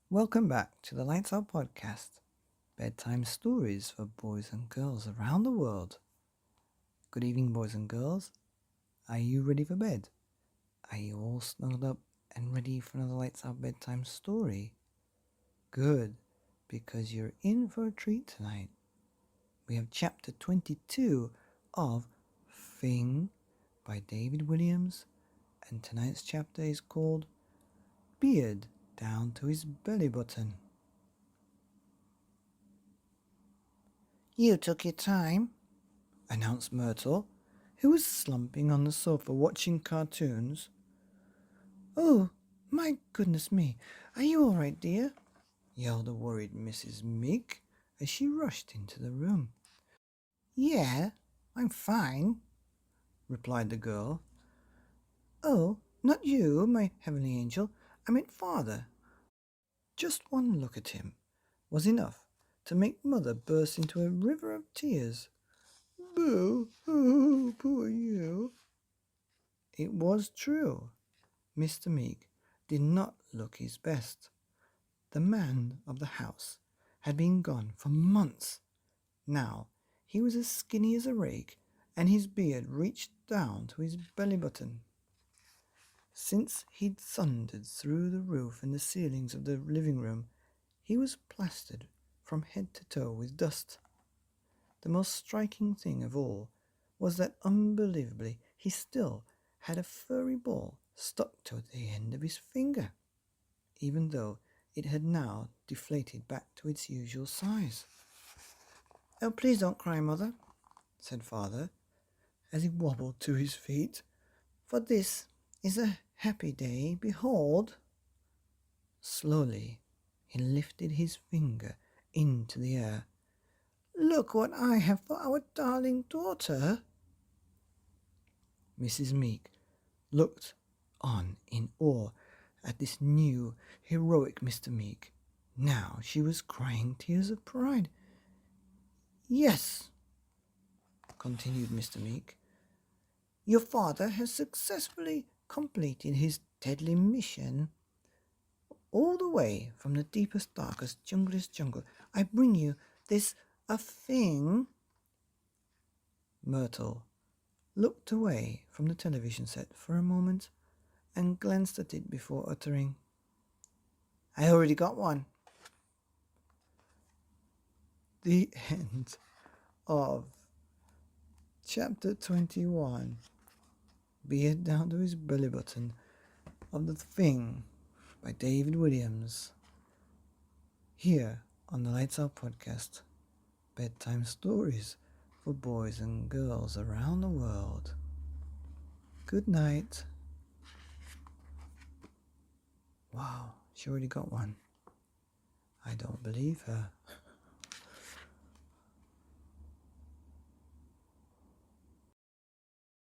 Welcome back to the Lights Out podcast, bedtime stories for boys and girls around the world. Good evening, boys and girls. Are you ready for bed? Are you all snuggled up and ready for another Lights Out bedtime story? Good, because you're in for a treat tonight. We have chapter 22 of Fing by David Williams, and tonight's chapter is called Beard Down to His Belly Button. You took your time, announced Myrtle, who was slumping on the sofa watching cartoons. Oh, my goodness me, are you all right, dear? Yelled a worried Mrs. Meek as she rushed into the room. Yeah, I'm fine, replied the girl. Oh, not you, my heavenly angel. I meant father. Just one look at him was enough to make Mother burst into a river of tears. Boo, oh, poor you. It was true. Mr. Meek did not look his best. The man of the house had been gone for months. Now he was as skinny as a rake, and his beard reached down to his belly button. Since he'd thundered through the roof and the ceilings of the living room, he was plastered from head to toe with dust. The most striking thing of all was that unbelievably he still had a furry ball stuck to the end of his finger, even though it had now deflated back to its usual size. Oh, please don't cry, Mother, said Father, as he wobbled to his feet, for this is a happy day, behold. Slowly he lifted his finger into the air. Look what I have for our darling daughter. Mrs. Meek looked on in awe at this new, heroic Mr. Meek. Now she was crying tears of pride. Yes, continued Mr. Meek, your father has successfully completed his deadly mission. All the way from the deepest, darkest, junglest jungle, I bring you this a thing. Myrtle looked away from the television set for a moment and glanced at it before uttering, I already got one. The end of chapter 21. Beard Down to His Belly Button of The Thing by David Williams. Here on the Lights Out podcast, bedtime stories for boys and girls around the world. Good night. Wow, she already got one. I don't believe her.